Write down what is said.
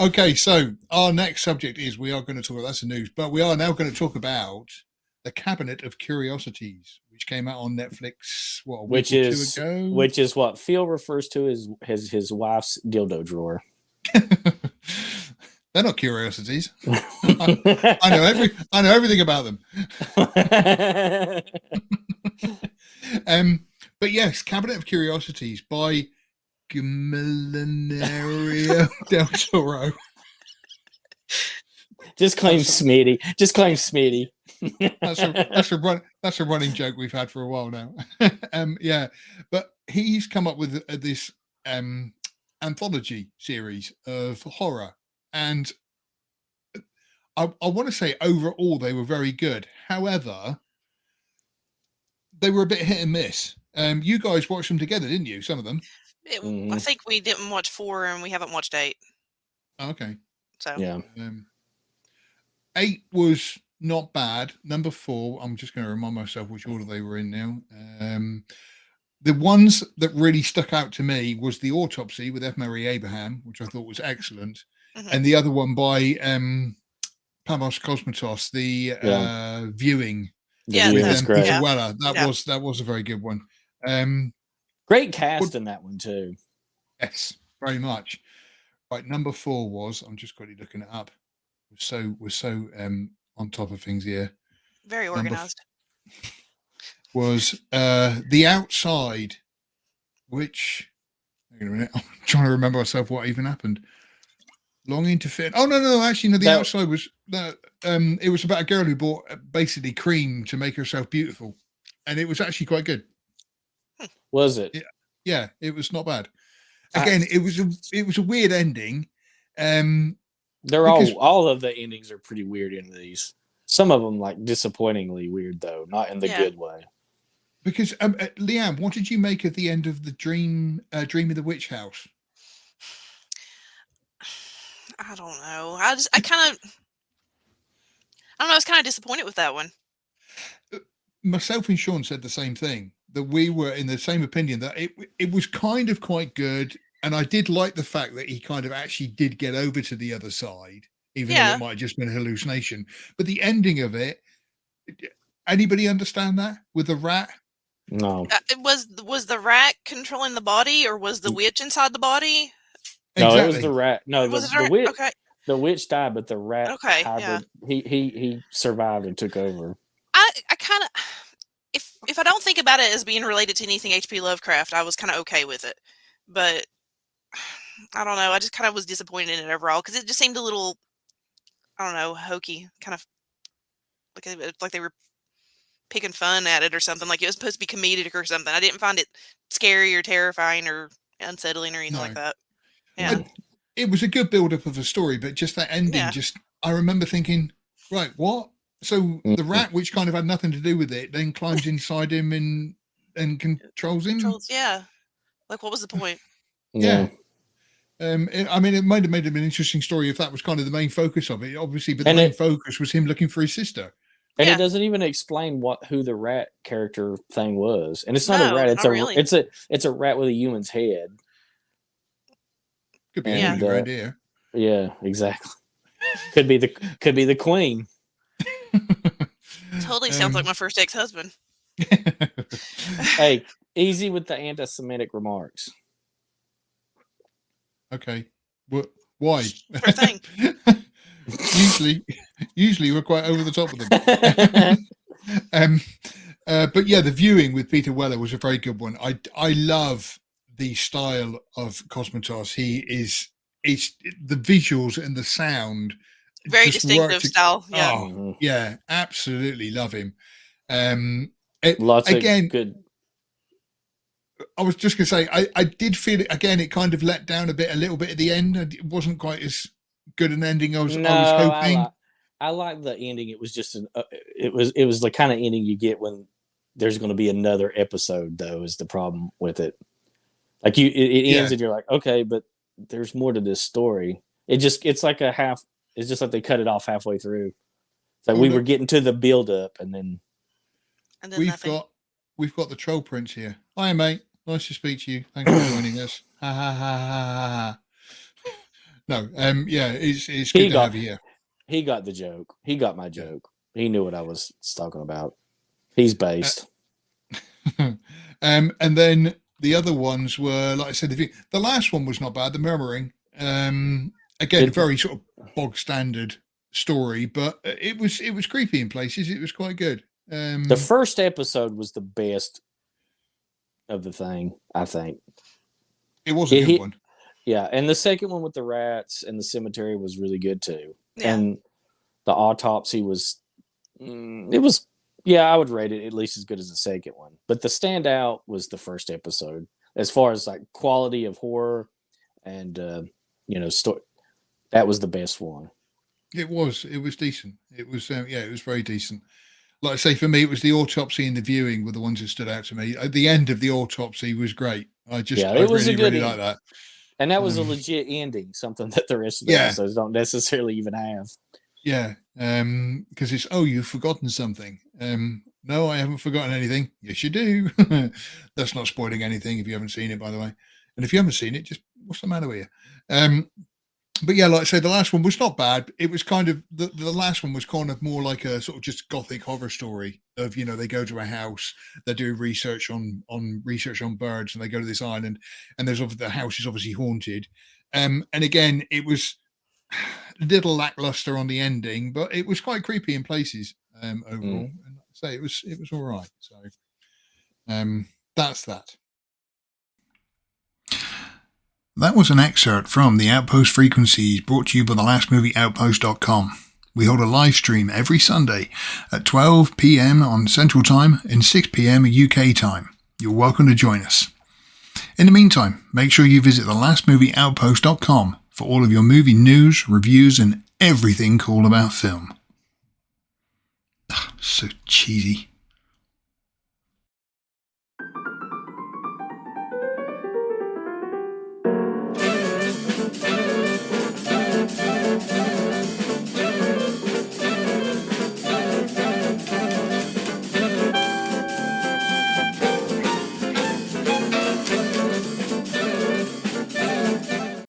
Okay, so our next subject is we are going to talk about that's the news, but we are now going to talk about the Cabinet of Curiosities, which came out on Netflix a week which or two is ago. which is what Phil refers to as his wife's dildo drawer. They're not curiosities. I know everything about them. But yes, Cabinet of Curiosities by Guillermo del Toro. Just claim Smitty. Just claim Smitty. That's a running joke we've had for a while now. Yeah, but he's come up with this anthology series of horror, and I want to say overall they were very good. However, they were a bit hit and miss. You guys watched them together, didn't you? Some of them. I think we didn't watch 4 and we haven't watched 8. Okay. So yeah. 8 was not bad. Number 4, I'm just going to remind myself which order they were in now. The ones that really stuck out to me was The Autopsy with F. Murray Abraham, which I thought was excellent, and the other one by Pamos Cosmatos, the Viewing. That's great. Peter Weller. That was a very good one. Great cast in that one too. Yes, very much. Right, number 4 was. I'm just quickly looking it up. We're so on top of things here. Very organized. Was The Outside, which wait a minute, I'm trying to remember myself what even happened. Longing to fit. Oh no! Actually, no. The Outside was that. It was about a girl who bought basically cream to make herself beautiful, and it was actually quite good. Was it? Yeah, it was not bad. Again, it was a weird ending. They're all of the endings are pretty weird in these. Some of them like disappointingly weird though, not in the good way. Because Leanne, what did you make of the end of the Dream of the Witch House? I don't know. I don't know. I was kind of disappointed with that one. Myself and Sean said the same thing, that we were in the same opinion that it was kind of quite good. And I did like the fact that he kind of actually did get over to the other side, even though it might have just been a hallucination. But the ending of it, anybody understand that with the rat? No. Was the rat controlling the body, or was the witch inside the body? No, exactly. It was the rat. No, the witch. Okay. The witch died, but the rat. Okay. He survived and took over. I kind of, if I don't think about it as being related to anything H.P. Lovecraft, I was kind of okay with it. But I don't know. I just kind of was disappointed in it overall because it just seemed a little, I don't know, hokey, kind of like they were picking fun at it or something. Like it was supposed to be comedic or something. I didn't find it scary or terrifying or unsettling or anything like that. Yeah, it was a good build-up of a story, but just that ending, I remember thinking, right, what? So the rat, which kind of had nothing to do with it, then climbs inside him and controls him. Like, what was the point? Yeah. It might have made him an interesting story if that was kind of the main focus of it, obviously, but the main focus was him looking for his sister. And it doesn't even explain who the rat character thing was. And it's not a rat, it's a rat with a human's head. Could be anybody around here. Yeah, exactly. Could be the queen. Totally sounds like my first ex-husband. Hey, easy with the anti-Semitic remarks. Okay. Why? Sure thing. usually we're quite over the top with them. But yeah, The Viewing with Peter Weller was a very good one. I love the style of Cosmatos. It's the visuals and the sound. Very distinctive style. Yeah. Oh, yeah, absolutely love him. Lots of good. I was just going to say, I did feel it again. It kind of let down a little bit at the end. It wasn't quite as good an ending I was hoping. I like the ending. It was just it was the kind of ending you get when there's going to be another episode. Though is the problem with it. Like it ends and you're like, okay, but there's more to this story. It's like a half. It's just like they cut it off halfway through. So we were getting to the build up, and then we've got the Troll Prince here. Hi, mate. Nice to speak to you. Thanks for joining us. Ha ha ha ha ha. No, yeah, it's He good to got- have you here. He got the joke. He got my joke. He knew what I was talking about. He's based. And then the other ones were, like I said, the last one was not bad. The Murmuring, again, very sort of bog standard story, but it was creepy in places. It was quite good. The first episode was the best of the thing, I think. It was a good one. Yeah, and the second one with the rats and the cemetery was really good too. Yeah. And the autopsy was, I would rate it at least as good as the second one. But the standout was the first episode, as far as like quality of horror and story. That was the best one. It was decent. It was it was very decent. Like I say, for me, it was the autopsy and the viewing were the ones that stood out to me. At the end of the autopsy was great. I was really, a good really like that. And that was a legit ending, something that the rest of the episodes don't necessarily even have. Yeah, because it's, you've forgotten something. No, I haven't forgotten anything. Yes, you do. That's not spoiling anything if you haven't seen it, by the way. And if you haven't seen it, just what's the matter with you? But yeah, like I say, the last one was not bad. It was kind of the last one was kind of more like a sort of just gothic horror story of, they go to a house, they're doing research on birds, and they go to this island, and the house is obviously haunted. And again, it was a little lackluster on the ending, but it was quite creepy in places overall. And like I say, it was all right. So that's that. That was an excerpt from the Outpost Frequencies, brought to you by the lastmovieoutpost.com. We hold a live stream every Sunday at 12 p.m. on Central Time and 6 p.m. UK time. You're welcome to join us. In the meantime, make sure you visit the lastmovieoutpost.com for all of your movie news, reviews, and everything cool about film. So cheesy.